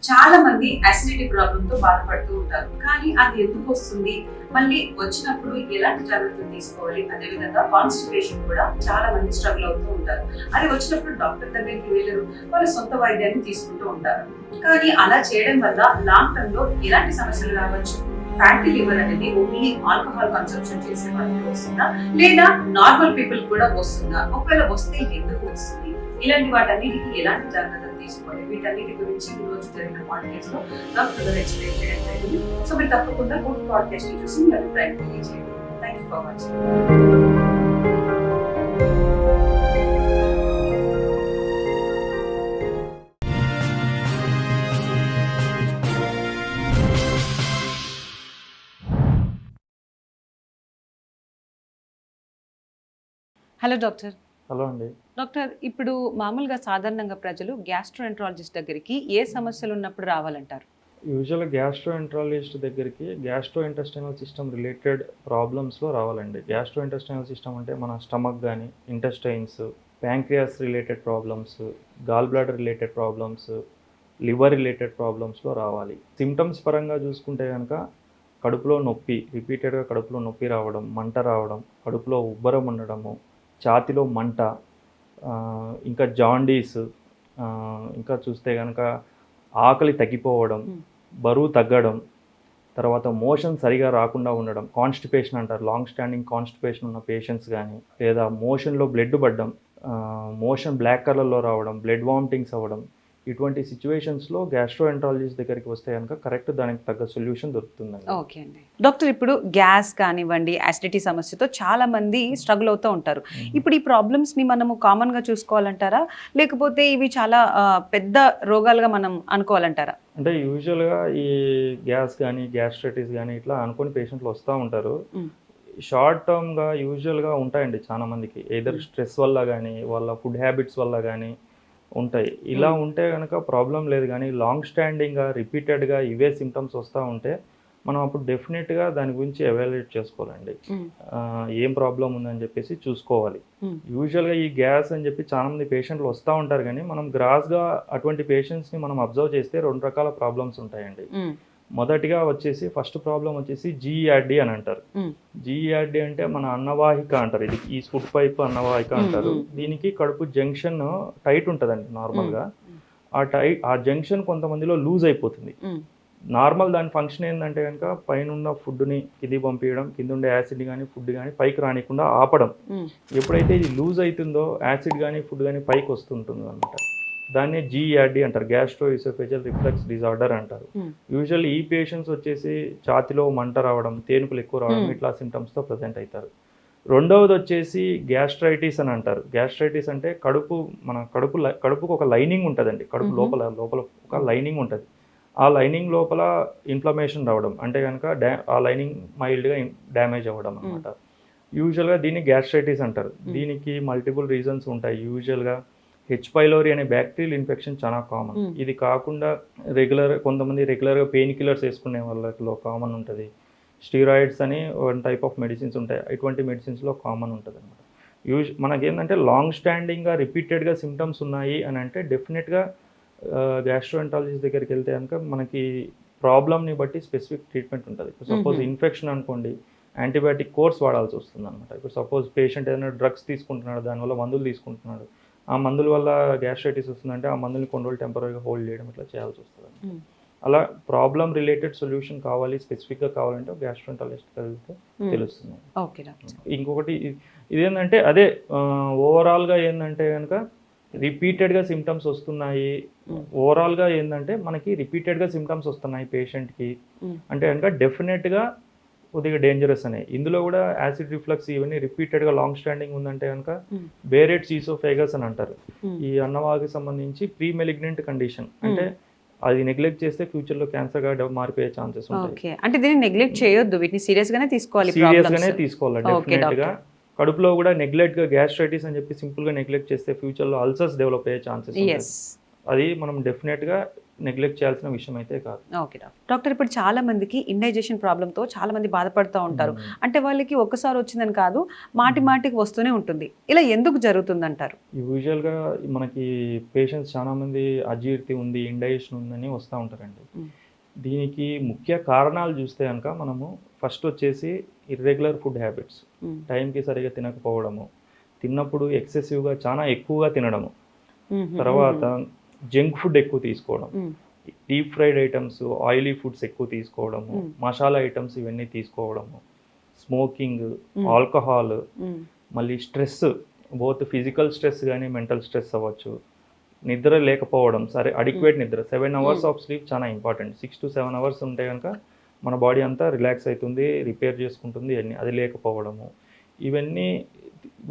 చాలా మంది acidity problem తో బాధపడుతూ ఉంటారు. కానీ అది ఎందుకు వస్తుంది, మళ్ళీ వచ్చినప్పుడు ఎలాంటి జాగ్రత్తలు తీసుకోవాలి, అదే విధంగా కాన్స్టిపేషన్ కూడా చాలా మంది స్ట్రగుల్ అవుతూ ఉంటారు. అది వచ్చినప్పుడు డాక్టర్ దగ్గరికి వెళ్ళరు, వాళ్ళు సొంత వైద్యాన్ని తీసుకుంటూ ఉంటారు. కానీ అలా చేయడం వల్ల లాంగ్ టర్మ్ లో ఎలాంటి సమస్యలు రావచ్చు? ఫ్యాటీ లివర్ అనేది ఓన్లీ ఆల్కహాల్ కన్సంప్షన్ చేసే వాళ్ళకి వస్తుందా, లేదా నార్మల్ పీపుల్ కూడా వస్తుందా? ఒకవేళ వస్తే ఎందుకు వస్తుంది? ఇలాంటి వాటన్నిటికీ ఎలాంటి జాగ్రత్తలు తీసుకోవాలి, వీటన్నిటి గురించి ఈ రోజు జరిగిన పాడ్కాస్ట్ లో డాక్టర్ గారు ఎక్స్ప్లెయిన్ చేయడం జరిగింది. సో మీరు తప్పకుండా పూర్తి పాడ్కాస్ట్ ని చూసి మీ అభిప్రాయం తెలియజేయండి. Thank you for watching. Hello doctor. Hello అండి. డాక్టర్, ఇప్పుడు మామూలుగా సాధారణంగా ప్రజలు గ్యాస్ట్రోఎంట్రాలజిస్ట్ దగ్గరికి ఏ సమస్యలు ఉన్నప్పుడు రావాలంటారు? యూజువల్గా గ్యాస్ట్రోఎంట్రాలజిస్ట్ దగ్గరికి గ్యాస్ట్రోఇంటెస్టైనల్ సిస్టమ్ రిలేటెడ్ ప్రాబ్లమ్స్లో రావాలండి. గ్యాస్ట్రోఇంటెస్టైనల్ సిస్టమ్ అంటే మన స్టమక్ కానీ, intestines, pancreas related problems, gall bladder related problems, liver related ప్రాబ్లమ్స్లో రావాలి. సిమ్టమ్స్ పరంగా చూసుకుంటే కనుక కడుపులో నొప్పి, రిపీటెడ్గా కడుపులో నొప్పి రావడం, మంట రావడం, కడుపులో ఉబ్బరం ఉండడము, ఛాతిలో మంట, ఇంకా జాండీస్, ఇంకా చూస్తే కనుక ఆకలి తగ్గిపోవడం, బరువు తగ్గడం, తర్వాత మోషన్ సరిగా రాకుండా ఉండడం, కాన్స్టిపేషన్ అంటారు. లాంగ్ స్టాండింగ్ కాన్స్టిపేషన్ ఉన్న పేషెంట్స్ కానీ, లేదా మోషన్లో బ్లడ్ పడడం, మోషన్ బ్లాక్ కలర్లో రావడం, బ్లడ్ వామిటింగ్స్ అవ్వడం, ఇటువంటి సిచ్యువేషన్స్లో గ్యాస్ట్రోఎంట్రాలజిస్ట్ దగ్గరికి వస్తే కనుక కరెక్ట్ దానికి తగ్గ సొల్యూషన్ దొరుకుతుందండి. ఓకే అండి. డాక్టర్, ఇప్పుడు గ్యాస్ కానివ్వండి, యాసిడిటీ సమస్యతో చాలా మంది స్ట్రగుల్ అవుతూ ఉంటారు. ఇప్పుడు ఈ ప్రాబ్లమ్స్ని మనము కామన్గా చూసుకోవాలంటారా, లేకపోతే ఇవి చాలా పెద్ద రోగాలుగా మనం అనుకోవాలంటారా? అంటే యూజువల్గా ఈ గ్యాస్ కానీ, గ్యాస్ట్రైటిస్ కానీ ఇట్లా అనుకుని పేషెంట్లు వస్తూ ఉంటారు. షార్ట్ టర్మ్గా యూజువల్గా ఉంటాయండి చాలా మందికి, ఏదర్ స్ట్రెస్ వల్ల కానీ, వాళ్ళ ఫుడ్ హ్యాబిట్స్ వల్ల కానీ ఉంటాయి. ఇలా ఉంటే కనుక ప్రాబ్లం లేదు. కానీ లాంగ్ స్టాండింగ్గా రిపీటెడ్గా ఇవే సిమ్టమ్స్ వస్తూ ఉంటే మనం అప్పుడు డెఫినెట్గా దాని గురించి ఎవాల్యుయేట్ చేసుకోవాలండి. ఏం ప్రాబ్లం ఉందని చెప్పేసి చూసుకోవాలి. యూజువల్గా ఈ గ్యాస్ అని చెప్పి చాలామంది పేషెంట్లు వస్తూ ఉంటారు, కానీ మనం గ్రాస్గా అటువంటి పేషెంట్స్ని మనం అబ్జర్వ్ చేస్తే 2 రకాల ప్రాబ్లమ్స్ ఉంటాయండి. మొదటిగా వచ్చేసి ఫస్ట్ ప్రాబ్లం వచ్చేసి జీఈఆర్డి అని అంటారు. జీఈఆర్డి అంటే మన అన్నవాహిక అంటారు. ఇది ఈ ఫుడ్ పైప్ అన్నవాహిక అంటారు. దీనికి కడుపు జంక్షన్ టైట్ ఉంటుందండి నార్మల్గా. ఆ జంక్షన్ కొంతమందిలో లూజ్ అయిపోతుంది. నార్మల్ దాని ఫంక్షన్ ఏంటంటే కనుక పైన ఉన్న ఫుడ్ని కింది పంపించడం, కింద ఉండే యాసిడ్ కానీ ఫుడ్ కానీ పైకి రానికుండా ఆపడం. ఎప్పుడైతే ఇది లూజ్ అవుతుందో యాసిడ్ కానీ ఫుడ్ కానీ పైకి వస్తుంటుంది అనమాట. దాన్ని జీఈఆర్డి అంటారు, గ్యాస్ట్రో ఈసోఫేజియల్ రిఫ్లక్స్ డిజార్డర్ అంటారు. యూజువల్లీ ఈ పేషెంట్స్ వచ్చేసి ఛాతిలో మంట రావడం, తేనుపులు ఎక్కువ రావడం, ఇట్లా సిమ్టమ్స్తో ప్రజెంట్ అవుతారు. రెండవది వచ్చేసి గ్యాస్ట్రైటిస్ అని అంటారు. గ్యాస్ట్రైటిస్ అంటే కడుపుకు ఒక లైనింగ్ ఉంటుందండి. కడుపు లోపల ఒక లైనింగ్ ఉంటుంది. ఆ లైనింగ్ లోపల ఇన్ఫ్లమేషన్ రావడం, అంటే కనుక ఆ లైనింగ్ మైల్డ్గా డ్యామేజ్ అవ్వడం అనమాట. యూజువల్గా దీన్ని గ్యాస్ట్రైటిస్ అంటారు. దీనికి మల్టిపుల్ రీజన్స్ ఉంటాయి. యూజువల్గా హెచ్ పైలోరీ అనే బ్యాక్టీరియల్ ఇన్ఫెక్షన్ చాలా కామన్. ఇది కాకుండా కొంతమంది రెగ్యులర్గా పెయిన్ కిల్లర్స్ వేసుకునే వాళ్ళలో కామన్ ఉంటుంది. స్టీరాయిడ్స్ అని 1 టైప్ ఆఫ్ మెడిసిన్స్ ఉంటాయి. ఇటువంటి మెడిసిన్స్లో కామన్ ఉంటుంది అనమాట. మనకేంటంటే లాంగ్ స్టాండింగ్గా రిపీటెడ్గా సిమ్టమ్స్ ఉన్నాయి అని అంటే డెఫినెట్గా గ్యాస్ట్రోఎంట్రాలజిస్ట్ దగ్గరికి వెళ్తే కనుక మనకి ప్రాబ్లమ్ని బట్టి స్పెసిఫిక్ ట్రీట్మెంట్ ఉంటుంది. ఇప్పుడు సపోజ్ ఇన్ఫెక్షన్ అనుకోండి, యాంటీబయాటిక్ కోర్స్ వాడాల్సి వస్తుంది అనమాట. ఇప్పుడు సపోజ్ పేషెంట్ ఏదైనా డ్రగ్స్ తీసుకుంటున్నాడు, దానివల్ల మందులు తీసుకుంటున్నాడు, ఆ మందుల వల్ల గ్యాస్ట్రైటిస్ వస్తుందంటే ఆ మందుని కొన్ని రోజులు టెంపరీగా హోల్డ్ చేయడం ఇట్లా చేయాల్సి వస్తుంది. అలా ప్రాబ్లం రిలేటెడ్ సొల్యూషన్ కావాలి, స్పెసిఫిక్గా కావాలంటే గ్యాస్ట్రోఎంట్రాలజిస్ట్ వెళ్తే తెలుస్తుంది. ఇంకొకటి ఇదేంటంటే అదే ఓవరాల్గా ఏంటంటే కనుక రిపీటెడ్గా సిమ్టమ్స్ వస్తున్నాయి. ఓవరాల్గా ఏంటంటే మనకి రిపీటెడ్గా సిమ్టమ్స్ వస్తున్నాయి పేషెంట్కి అంటే కనుక డెఫినెట్గా కొద్దిగా డేంజరస్ అనేవి. ఇందులో కూడా యాసిడ్ రిఫ్లక్స్ ఇవన్నీ రిపీటెడ్గా లాంగ్ స్టాండింగ్ ఉందంటే కనుక బేరెట్స్ ఈసోఫేగస్ అని అంటారు. ఈ అన్నవాహికి సంబంధించి ప్రీ మెలిగ్నెంట్ కండిషన్, అంటే అది నెగ్లెక్ట్ చేస్తే ఫ్యూచర్లో క్యాన్సర్గా మారిపోయే ఛాన్సెస్ ఉంటాయి. అంటే దీన్ని నెగ్లెక్ట్ చేయొద్దు, వీటిని సీరియస్గానే తీసుకోవాలి. డెఫినెట్గా కడుపులో కూడా నెగ్లెక్ట్గా గ్యాస్ట్రైటిస్ అని చెప్పి సింపుల్గా నెగ్లెక్ట్ చేస్తే ఫ్యూచర్లో అల్సర్స్ డెవలప్ అయ్యే ఛాన్సెస్ ఉంటాయి. అది మనం డెఫినెట్గా నెగ్లెక్ట్ చేయాల్సిన విషయం అయితే కాదు. ఓకే డాక్టర్, ఇప్పుడు చాలా మందికి ఇండైజెషన్ ప్రాబ్లంతో చాలా మంది బాధపడుతూ ఉంటారు. అంటే వాళ్ళకి ఒక్కసారి వచ్చిందని కాదు, మాటికి వస్తూనే ఉంటుంది. ఇలా ఎందుకు జరుగుతుంది అంటారు? యూజువల్గా మనకి పేషెంట్స్ చాలా మంది అజీర్తి ఉంది, ఇండైజెషన్ ఉందని వస్తూ ఉంటారండి. దీనికి ముఖ్య కారణాలు చూస్తే కనుక మనము ఫస్ట్ వచ్చేసి ఇర్రెగ్యులర్ ఫుడ్ హ్యాబిట్స్, టైంకి సరిగా తినకపోవడము, తిన్నప్పుడు ఎక్సెసివ్గా చాలా ఎక్కువగా తినడము, తర్వాత జంక్ ఫుడ్ ఎక్కువ తీసుకోవడం, deep fried items, oily foods ఎక్కువ తీసుకోవడము, మసాలా ఐటమ్స్ ఇవన్నీ తీసుకోవడము, స్మోకింగ్, ఆల్కహాల్, మళ్ళీ స్ట్రెస్, బోత్ ఫిజికల్ స్ట్రెస్ కానీ మెంటల్ స్ట్రెస్ అవ్వచ్చు, నిద్ర లేకపోవడం, సరే అడిక్వేట్ నిద్ర, 7 hours ఆఫ్ స్లీప్ చాలా ఇంపార్టెంట్. 6 to 7 hours ఉంటే కనుక మన బాడీ అంతా రిలాక్స్ అవుతుంది, రిపేర్ చేసుకుంటుంది, అన్నీ అది లేకపోవడము, ఇవన్నీ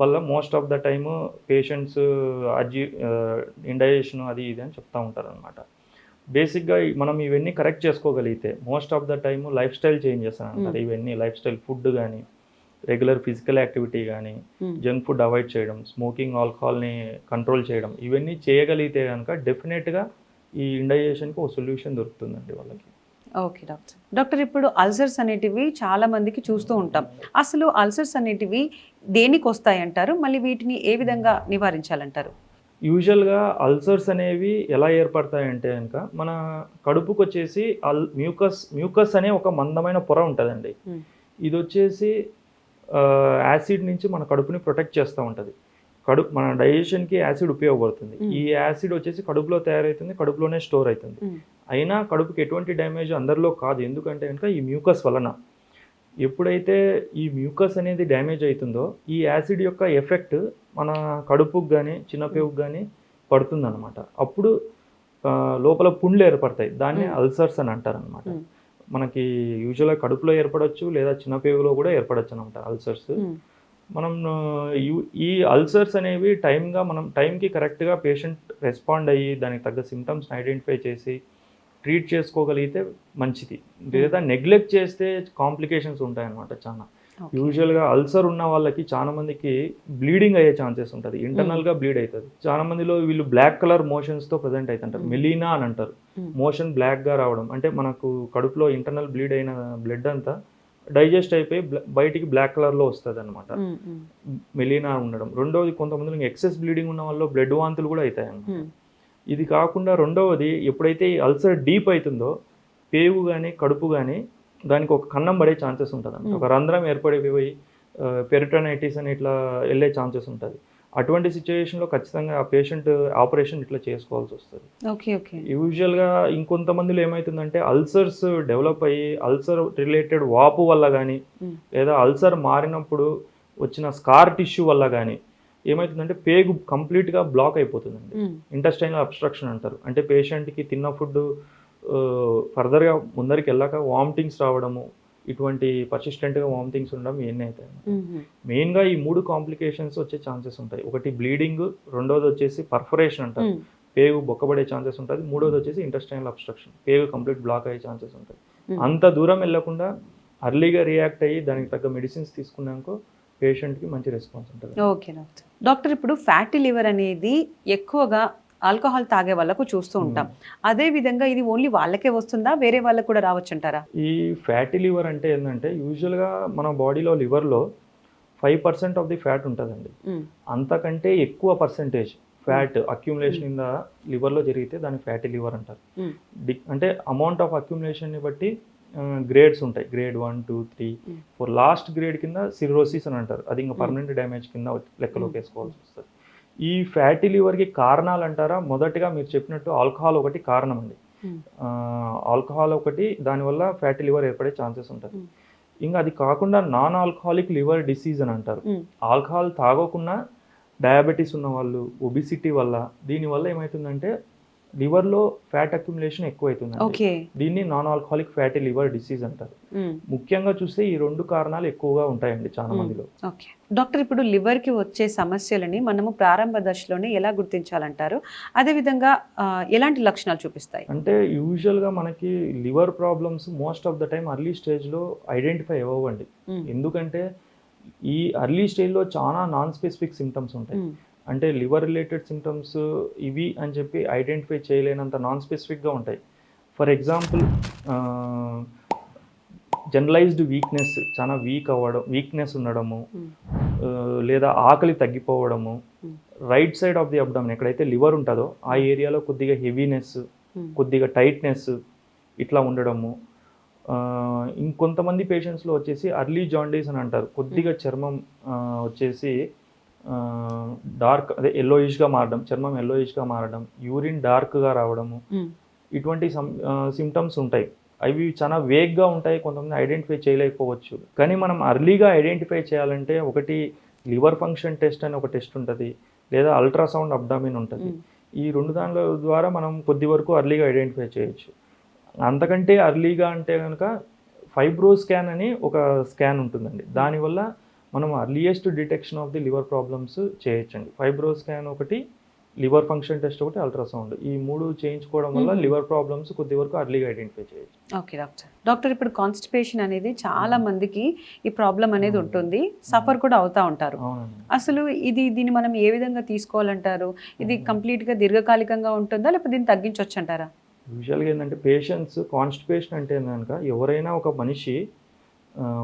వల్ల most of the time patients indigestion అది ఇది అని చెప్తూ ఉంటారు అనమాట. బేసిక్గా మనం ఇవన్నీ కరెక్ట్ చేసుకోగలిగితే most of the time life style changes అని అంటారు. ఇవన్నీ లైఫ్ స్టైల్, ఫుడ్ కానీ, రెగ్యులర్ ఫిజికల్ యాక్టివిటీ కానీ, జంక్ ఫుడ్ అవాయిడ్ చేయడం, స్మోకింగ్, ఆల్కహాల్ని కంట్రోల్ చేయడం, ఇవన్నీ చేయగలిగితే కనుక డెఫినెట్గా ఈ ఇండైజెషన్కి ఒక సొల్యూషన్ దొరుకుతుందండి వాళ్ళకి. ఓకే డాక్టర్, ఇప్పుడు అల్సర్స్ అనేటివి చాలా మందికి చూస్తూ ఉంటాం. అసలు అల్సర్స్ అనేటివి దేనికి వస్తాయి అంటారు? మళ్ళీ వీటిని ఏ విధంగా నివారించాలంటారు? యూజువల్గా అల్సర్స్ అనేవి ఎలా ఏర్పడతాయంటే కనుక మన కడుపుకు వచ్చేసి మ్యూకస్ అనే ఒక మందమైన పొర ఉంటుందండి. ఇది వచ్చేసి యాసిడ్ నుంచి మన కడుపుని ప్రొటెక్ట్ చేస్తూ ఉంటుంది. మన డైజెషన్కి యాసిడ్ ఉపయోగపడుతుంది. ఈ యాసిడ్ వచ్చేసి కడుపులో తయారవుతుంది, కడుపులోనే స్టోర్ అవుతుంది. అయినా కడుపుకి ఎటువంటి డ్యామేజ్ అందరిలో కాదు, ఎందుకంటే కనుక ఈ మ్యూకస్ వలన. ఎప్పుడైతే ఈ మ్యూకస్ అనేది డ్యామేజ్ అవుతుందో ఈ యాసిడ్ యొక్క ఎఫెక్ట్ మన కడుపుకు కానీ చిన్నపేగుకు కానీ పడుతుందన్నమాట. అప్పుడు లోపల పుండ్లు ఏర్పడతాయి, దాన్ని అల్సర్స్ అని అంటారు అనమాట. మనకి యూజువల్గా కడుపులో ఏర్పడవచ్చు లేదా చిన్నపేగులో కూడా ఏర్పడచ్చు అనమాట అల్సర్స్. మనం ఈ అల్సర్స్ అనేవి మనం టైంకి కరెక్ట్గా పేషెంట్ రెస్పాండ్ అయ్యి దానికి తగ్గ సిమ్టమ్స్ని ఐడెంటిఫై చేసి ట్రీట్ చేసుకోగలిగితే మంచిది. లేదా నెగ్లెక్ట్ చేస్తే కాంప్లికేషన్స్ ఉంటాయన్నమాట చాలా. యూజువల్గా అల్సర్ ఉన్న వాళ్ళకి చాలా మందికి బ్లీడింగ్ అయ్యే ఛాన్సెస్ ఉంటుంది, ఇంటర్నల్గా బ్లీడ్ అవుతుంది. చాలా మందిలో వీళ్ళు బ్లాక్ కలర్ మోషన్స్తో ప్రజెంట్ అవుతుంటారు, మెలీనా అని అంటారు. మోషన్ బ్లాక్గా రావడం అంటే మనకు కడుపులో ఇంటర్నల్ బ్లీడ్ అయిన బ్లడ్ అంతా డైజెస్ట్ అయిపోయి బయటికి బ్లాక్ కలర్లో వస్తుంది అనమాట, మెలీనా ఉండడం. రెండవది, కొంతమంది ఎక్సెస్ బ్లీడింగ్ ఉన్న వాళ్ళు బ్లడ్ వాంతులు కూడా అవుతాయి అన్నమాట. ఇది కాకుండా రెండవది, ఎప్పుడైతే ఈ అల్సర్ డీప్ అవుతుందో పేగు కానీ కడుపు కానీ దానికి ఒక కన్నం పడే ఛాన్సెస్ ఉంటుంది అన్నమాట. ఒక రంధ్రం ఏర్పడిపోయి పెరిటోనైటిస్ అని ఇట్లా వెళ్ళే ఛాన్సెస్ ఉంటుంది. అటువంటి సిచ్యువేషన్లో ఖచ్చితంగా ఆ పేషెంట్ ఆపరేషన్ ఇట్లా చేసుకోవాల్సి వస్తుంది. యూజువల్గా ఇంకొంతమందిలో ఏమవుతుందంటే అల్సర్స్ డెవలప్ అయ్యి అల్సర్ రిలేటెడ్ వాపు వల్ల కానీ లేదా అల్సర్ మారినప్పుడు వచ్చిన స్కార్ టిష్యూ వల్ల కానీ ఏమవుతుందంటే పేగు కంప్లీట్గా బ్లాక్ అయిపోతుందండి. ఇంటెస్టైనల్ అబ్స్ట్రక్షన్ అంటారు. అంటే పేషెంట్కి తిన్న ఫుడ్ ఫర్దర్గా ముందరికి వెళ్ళాక వామిటింగ్స్ రావడము, ఇటువంటి పర్సిస్టెంట్గా వామిటింగ్స్ ఉండడం ఇవన్నీ అవుతాయి. మెయిన్గా ఈ 3 కాంప్లికేషన్స్ వచ్చే ఛాన్సెస్ ఉంటాయి. ఒకటి బ్లీడింగ్, రెండోది వచ్చేసి పర్ఫరేషన్ అంటారు, పేగు బొక్కబడే ఛాన్సెస్ ఉంటుంది. మూడోది వచ్చేసి ఇంటెస్టైనల్ అబ్స్ట్రక్షన్, పేగు కంప్లీట్ బ్లాక్ అయ్యే ఛాన్సెస్ ఉంటాయి. అంత దూరం వెళ్ళకుండా అర్లీగా రియాక్ట్ అయ్యి దానికి తగ్గ మెడిసిన్స్ తీసుకున్నాక పేషెంట్కి మంచి రెస్పాన్స్ ఉంటుంది. ఓకే డాక్టర్, ఇప్పుడు ఫ్యాటీ లివర్ అనేది ఎక్కువగా ఆల్కహాల్ తాగే వాళ్ళకు చూస్తూ ఉంటాం. అదే విధంగా ఇది ఓన్లీ వాళ్ళకే వస్తుందా, వేరే వాళ్ళకు కూడా రావచ్చు అంటారా? ఈ ఫ్యాటీ లివర్ అంటే ఏంటంటే యూజువల్గా మన బాడీలో లివర్లో 5% ఆఫ్ ది ఫ్యాట్ ఉంటుందండి. అంతకంటే ఎక్కువ percentage fat accumulation in the లివర్లో జరిగితే దాన్ని ఫ్యాటీ లివర్ అంటారు. అంటే అమౌంట్ ఆఫ్ అక్యుములేషన్ని బట్టి గ్రేడ్స్ ఉంటాయి, గ్రేడ్ 1, 2, 3, 4. లాస్ట్ గ్రేడ్ కింద సిర్రోసిస్ అని అంటారు, అది ఇంకా పర్మనెంట్ డ్యామేజ్ కింద లెక్కలోకి వేసుకోవాల్సి వస్తుంది. ఈ ఫ్యాటీ లివర్కి కారణాలు అంటారా, మొదటిగా మీరు చెప్పినట్టు ఆల్కహాల్ ఒకటి కారణం అండి. ఆల్కహాల్ ఒకటి, దానివల్ల ఫ్యాటీ లివర్ ఏర్పడే ఛాన్సెస్ ఉంటుంది. ఇంకా అది కాకుండా నాన్ ఆల్కహాలిక్ లివర్ డిసీజ్ అని అంటారు. ఆల్కహాల్ తాగకుండా డయాబెటీస్ ఉన్న వాళ్ళు, ఒబిసిటీ వల్ల, దీనివల్ల ఏమవుతుందంటే లివర్లో ఫ్యాట్ అక్యుములేషన్ ఎక్కువ అవుతుంది. దీన్ని non alcoholic fatty liver disease అంటారు. ముఖ్యంగా చూస్తే ఈ 2 కారణాలు ఎక్కువగా ఉంటాయండి చాలా మందిలో. డాక్టర్, ఇప్పుడు లివర్ కి వచ్చే సమస్యలని మనము ప్రారంభ దశలోనే ఎలా గుర్తించాలంటారు? అదేవిధంగా ఎలాంటి లక్షణాలు చూపిస్తాయి? అంటే యూజువల్గా మనకి liver problems most of the time early స్టేజ్లో ఐడెంటిఫై అవ్వండి. ఎందుకంటే ఈ అర్లీ స్టేజ్లో చాలా నాన్ స్పెసిఫిక్ సిమ్టమ్స్ ఉంటాయి. అంటే లివర్ రిలేటెడ్ సిమ్టమ్స్ ఇవి అని చెప్పి ఐడెంటిఫై చేయలేనంత నాన్ స్పెసిఫిక్గా ఉంటాయి. ఫర్ ఎగ్జాంపుల్ జనరలైజ్డ్ వీక్నెస్, చాలా వీక్నెస్ ఉండడము, లేదా ఆకలి తగ్గిపోవడము, right side of the abdomen ఎక్కడైతే లివర్ ఉంటుందో ఆ ఏరియాలో కొద్దిగా హెవీనెస్, కొద్దిగా టైట్నెస్ ఇట్లా ఉండడము. ఇంకొంతమంది పేషెంట్స్లో వచ్చేసి అర్లీ జాండీస్ అని అంటారు. కొద్దిగా చర్మం వచ్చేసి డార్క్ అదే ఎల్లోయిష్గా మారడం, చర్మం ఎల్లోయిష్గా మారడం, యూరిన్ డార్క్గా రావడము, ఇటువంటి సిమ్టమ్స్ ఉంటాయి. అవి చాలా వేగ్గా ఉంటాయి, కొంతమంది ఐడెంటిఫై చేయలేకపోవచ్చు. కానీ మనం అర్లీగా ఐడెంటిఫై చేయాలంటే ఒకటి లివర్ ఫంక్షన్ టెస్ట్ అని ఒక టెస్ట్ ఉంటుంది, లేదా అల్ట్రాసౌండ్ అబ్డామిన్ ఉంటుంది. ఈ రెండు దానిల ద్వారా మనం కొద్ది వరకు అర్లీగా ఐడెంటిఫై చేయొచ్చు. అంతకంటే అర్లీగా అంటే కనుక ఫైబ్రో స్కాన్ అని ఒక స్కాన్ ఉంటుందండి. దానివల్ల మనం earliest detection of the liver problems చేయొచ్చండి. ఫైబ్రో స్కాన్ ఒకటి, లివర్ ఫంక్షన్ టెస్ట్ ఒకటి, అల్ట్రాసౌండ్, ఈ 3 చేయించుకోవడం వల్ల లివర్ ప్రాబ్లమ్స్ కొద్ది వరకు అర్లీగా ఐడెంటిఫై చేయొచ్చు. ఓకే డాక్టర్, ఇప్పుడు కాన్స్టిపేషన్ అనేది చాలా మందికి ఈ ప్రాబ్లం అనేది ఉంటుంది, సఫర్ కూడా అవుతూ ఉంటారు. అసలు దీన్ని మనం ఏ విధంగా తీసుకోవాలంటారు? ఇది కంప్లీట్గా దీర్ఘకాలికంగా ఉంటుందా, లేకపోతే దీన్ని తగ్గించవచ్చు అంటారా? యూజువల్గా ఏంటంటే పేషెంట్స్ కాన్స్టిపేషన్ అంటే కనుక ఎవరైనా ఒక మనిషి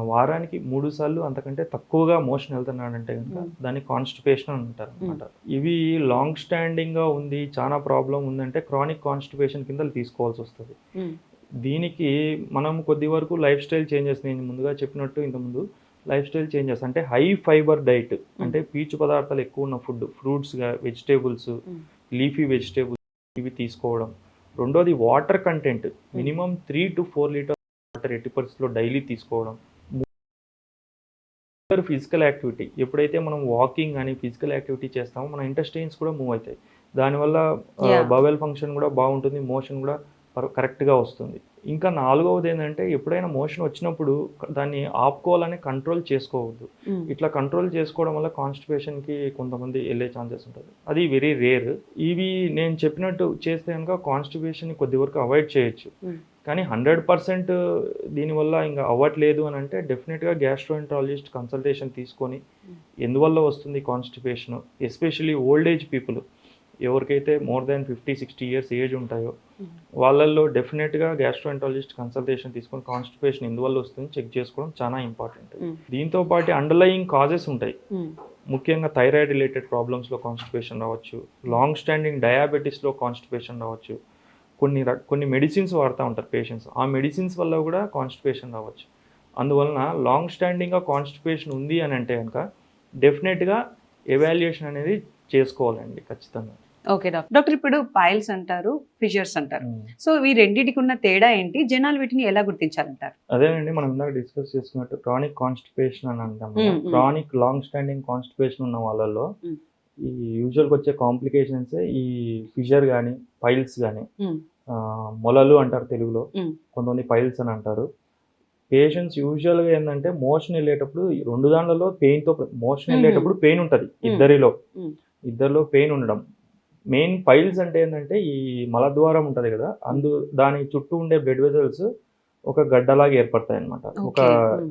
వారానికి 3 సార్లు అంతకంటే తక్కువగా మోషన్ వెళ్తున్నాడంటే కనుక దాన్ని కాన్స్టిపేషన్ అంటారు అనమాట. ఇవి లాంగ్ స్టాండింగ్గా ఉంది, చాలా ప్రాబ్లం ఉందంటే క్రానిక్ కాన్స్టిపేషన్ కింద తీసుకోవాల్సి వస్తుంది. దీనికి మనం కొద్ది వరకు లైఫ్ స్టైల్ చేంజెస్, నేను ముందుగా చెప్పినట్టు ఇంతకుముందు లైఫ్ స్టైల్ చేంజెస్ అంటే హై ఫైబర్ డైట్, అంటే పీచు పదార్థాలు ఎక్కువ ఉన్న ఫుడ్, ఫ్రూట్స్గా, వెజిటేబుల్స్, లీఫీ వెజిటేబుల్స్ ఇవి తీసుకోవడం. రెండోది water content, minimum 3 to 4 litre water 80% daily తీసుకోవడం. ఫిజికల్ యాక్టివిటీ, ఎప్పుడైతే మనం వాకింగ్ అని ఫిజికల్ యాక్టివిటీ చేస్తామో మన ఇంటెస్టైన్స్ కూడా మూవ్ అవుతాయి, దానివల్ల బవెల్ ఫంక్షన్ కూడా బాగుంటుంది, మోషన్ కూడా కరెక్ట్గా వస్తుంది. ఇంకా 4వది ఏంటంటే ఎప్పుడైనా మోషన్ వచ్చినప్పుడు దాన్ని ఆపుకోవాలని కంట్రోల్ చేసుకోవద్దు. ఇట్లా కంట్రోల్ చేసుకోవడం వల్ల కాన్స్టిపేషన్కి కొంతమంది వెళ్ళే ఛాన్సెస్ ఉంటుంది, అది వెరీ రేర్. ఇవి నేను చెప్పినట్టు చేస్తే కనుక కాన్స్టిపేషన్ని కొద్ది వరకు అవాయిడ్ చేయొచ్చు. కానీ 100% దీనివల్ల ఇంకా అవ్వట్లేదు అని అంటే డెఫినెట్గా గ్యాస్ట్రోఎంట్రాలజిస్ట్ కన్సల్టేషన్ తీసుకొని ఎందువల్ల వస్తుంది constipation, especially old age people, ఎవరికైతే మోర్ దాన్ 50-60 ఇయర్స్ ఏజ్ ఉంటాయో వాళ్ళల్లో డెఫినెట్గా గ్యాస్ట్రోఎంట్రాలజిస్ట్ కన్సల్టేషన్ తీసుకొని కాన్స్టిపేషన్ ఎందువల్ల వస్తుంది చెక్ చేసుకోవడం చాలా ఇంపార్టెంట్. దీంతో పాటు అండర్లయింగ్ కాజెస్ ఉంటాయి, ముఖ్యంగా థైరాయిడ్ రిలేటెడ్ ప్రాబ్లమ్స్లో కాన్స్టిపేషన్ రావచ్చు, లాంగ్ స్టాండింగ్ డయాబెటీస్లో కాన్స్టిపేషన్ రావచ్చు, కొన్ని మెడిసిన్స్ వాడుతూ ఉంటారు పేషెంట్స్, ఆ మెడిసిన్స్ వల్ల కూడా కాన్స్టిపేషన్ రావచ్చు. అందువలన లాంగ్ స్టాండింగ్గా కాన్స్టిపేషన్ ఉంది అని అంటే కనుక డెఫినెట్గా ఎవాల్యుయేషన్ అనేది చేసుకోవాలండి ఖచ్చితంగా. ఓకే డాక్టర్, ఇప్పుడు పైల్స్ అంటారు, ఫిషర్స్ అంటారు, సో ఈ రెండింటికి ఉన్న తేడా ఏంటి, జనాలు వీటిని ఎలా గుర్తించాలంటారు? అదేనండి, మనం ఇందాక డిస్కస్ చేసుకున్నట్టు క్రానిక్ కాన్స్టిపేషన్ అని అంటాం. క్రానిక్ లాంగ్ స్టాండింగ్ కాన్స్టిపేషన్ ఉన్న వాళ్ళలో ఈ యూజువల్గా వచ్చే కాంప్లికేషన్స్ ఈ ఫిషర్ కానీ, పైల్స్ కానీ, మొలలు అంటారు తెలుగులో, కొంతమంది పైల్స్ అని అంటారు. పేషెంట్స్ యూజువల్గా ఏంటంటే మోషన్ వెళ్ళేటప్పుడు 2 దాంట్లో పెయిన్తో, మోషన్ వెళ్ళేటప్పుడు పెయిన్ ఉంటుంది, ఇద్దరిలో పెయిన్ ఉండడం. మెయిన్ పైల్స్ అంటే ఏంటంటే ఈ మలద్వారం ఉంటుంది కదా, దాని చుట్టూ ఉండే బ్లడ్ వెజల్స్ ఒక గడ్డలాగా ఏర్పడతాయి అనమాట.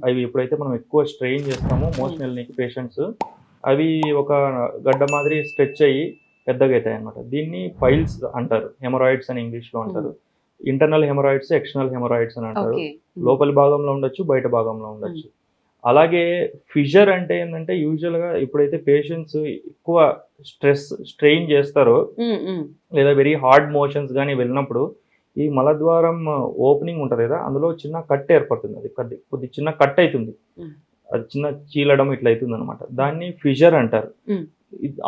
అవి ఎప్పుడైతే మనం ఎక్కువ స్ట్రెయిన్ చేస్తామో మోషన్ వెళ్ళడానికి పేషెంట్స్, అవి ఒక గడ్డ మాదిరి స్ట్రెచ్ అయ్యి పెద్దగా అవుతాయి అనమాట. దీన్ని పైల్స్ అంటారు, హెమరాయిడ్స్ అని ఇంగ్లీష్లో అంటారు. ఇంటర్నల్ హెమరాయిడ్స్, ఎక్స్టర్నల్ హెమరాయిడ్స్ అని అంటారు. లోపలి భాగంలో ఉండొచ్చు, బయట భాగంలో ఉండొచ్చు. అలాగే ఫిషర్ అంటే ఏంటంటే యూజువల్గా ఎప్పుడైతే పేషెంట్స్ ఎక్కువ స్ట్రెయిన్ చేస్తారో లేదా వెరీ హార్డ్ మోషన్స్ కానీ వెళ్ళినప్పుడు ఈ మలద్వారం ఓపెనింగ్ ఉంటుంది కదా, అందులో చిన్న కట్ ఏర్పడుతుంది, అది కొద్ది చిన్న కట్ అవుతుంది, అది చిన్న చీలడం ఇట్లా అవుతుంది అనమాట. దాన్ని ఫిషర్ అంటారు.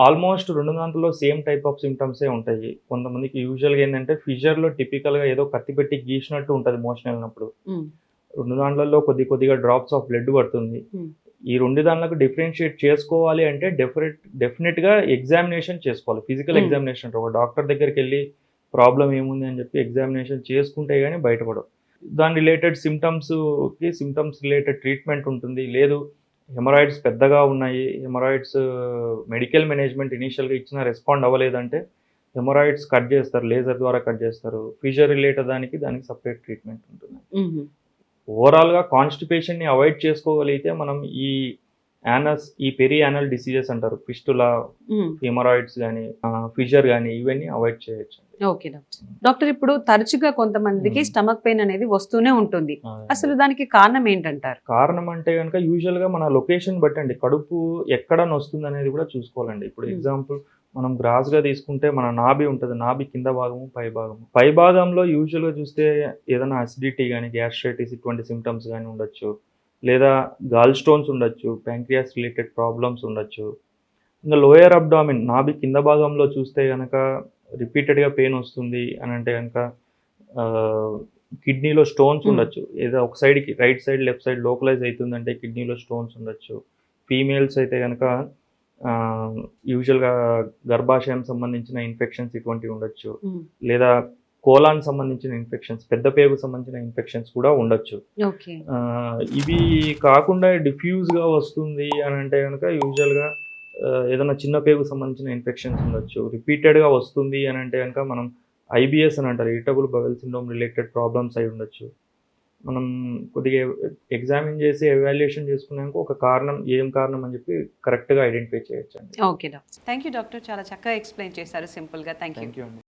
ఆల్మోస్ట్ 2 దాంట్లో సేమ్ టైప్ ఆఫ్ సిమ్టమ్సే ఉంటాయి. కొంతమందికి యూజువల్గా ఏంటంటే ఫిషర్లో టిపికల్గా ఏదో కత్తి పెట్టి గీసినట్టు ఉంటుంది మోషన్ వెళ్ళినప్పుడు, 2 దాంట్లో కొద్దిగా డ్రాప్స్ ఆఫ్ బ్లడ్ పడుతుంది. ఈ 2 దాంట్లకు డిఫరెన్షియేట్ చేసుకోవాలి అంటే డెఫినెట్గా ఎగ్జామినేషన్ చేసుకోవాలి, ఫిజికల్ ఎగ్జామినేషన్. ఒక డాక్టర్ దగ్గరికి వెళ్ళి ప్రాబ్లం ఏముంది అని చెప్పి ఎగ్జామినేషన్ చేసుకుంటే కానీ బయటపడవు. దాని రిలేటెడ్ సిమ్టమ్స్ రిలేటెడ్ ట్రీట్మెంట్ ఉంటుంది. లేదు హెమరాయిడ్స్ పెద్దగా ఉన్నాయి, హెమరాయిడ్స్ మెడికల్ మేనేజ్మెంట్ ఇనీషియల్గా ఇచ్చిన రెస్పాండ్ అవ్వలేదంటే హెమరాయిడ్స్ కట్ చేస్తారు, లేజర్ ద్వారా కట్ చేస్తారు. ఫిషర్ రిలేటెడ్ దానికి సపరేట్ ట్రీట్మెంట్ ఉంటుంది. ఓవరాల్గా కాన్స్టిపేషన్ని అవాయిడ్ చేసుకోగలిగితే మనం ఈ యానస్ ఈ పెరి యానల్ డిసీజెస్ అంటారు, ఫిస్టులా, హెమరాయిడ్స్ కానీ, ఫిషర్ కానీ, ఇవన్నీ అవాయిడ్ చేయొచ్చు. ఓకే డాక్టర్ ఇప్పుడు తరచుగా కొంతమందికి స్టమక్ పెయిన్ అనేది వస్తూనే ఉంటుంది, అసలు దానికి కారణం ఏంటంటారు? కారణం అంటే కనుక యూజువల్ గా మన లొకేషన్ బట్టి అండి, కడుపు ఎక్కడ నొస్తుంది అనేది కూడా చూసుకోవాలండి. ఇప్పుడు ఎగ్జాంపుల్ మనం గ్రాస్ గా తీసుకుంటే మన నాభి ఉంటుంది, నాభి కింద భాగము పై భాగంలో యూజువల్ గా చూస్తే ఏదైనా అసిడిటీ కానీ, గ్యాస్ట్రైటిస్ ఇటువంటి సిమ్టమ్స్ కానీ ఉండొచ్చు, లేదా గాల్ స్టోన్స్ ఉండొచ్చు, ప్యాంక్రియాస్ రిలేటెడ్ ప్రాబ్లమ్స్ ఉండొచ్చు. ఇంకా లోయర్ అబ్డామిన్ నాభి కింద భాగంలో చూస్తే కనుక రిపీటెడ్గా పెయిన్ వస్తుంది అని అంటే కనుక కిడ్నీలో స్టోన్స్ ఉండొచ్చు, ఏదో ఒక సైడ్కి right side left side localize అవుతుందంటే కిడ్నీలో స్టోన్స్ ఉండొచ్చు. ఫీమేల్స్ అయితే కనుక యూజువల్గా గర్భాశయం సంబంధించిన ఇన్ఫెక్షన్స్ ఇటువంటివి ఉండొచ్చు, లేదా కోలాన్ సంబంధించిన ఇన్ఫెక్షన్స్, పెద్ద పేగు సంబంధించిన ఇన్ఫెక్షన్స్ కూడా ఉండొచ్చు. ఇవి కాకుండా డిఫ్యూజ్గా వస్తుంది అని అంటే కనుక యూజువల్గా ఏదైనా చిన్న పేగు సంబంధించిన ఇన్ఫెక్షన్స్ ఉండొచ్చు. రిపీటెడ్గా వస్తుంది అని అంటే కనుక మనం ఐబిఎస్ అని అంటారు, irritable bowel syndrome related problems అయి ఉండొచ్చు. మనం కొద్దిగా ఎగ్జామిన్ చేసి ఎవాల్యుయేషన్ చేసుకున్నాక ఒక కారణం ఏం కారణం అని చెప్పి కరెక్ట్గా ఐడెంటిఫై చేయొచ్చు అండి. Okay doctor, thank you doctor, చాలా చక్కగా ఎక్స్ప్లెయిన్ చేశారు సింపుల్గా. థ్యాంక్ యూ అండి.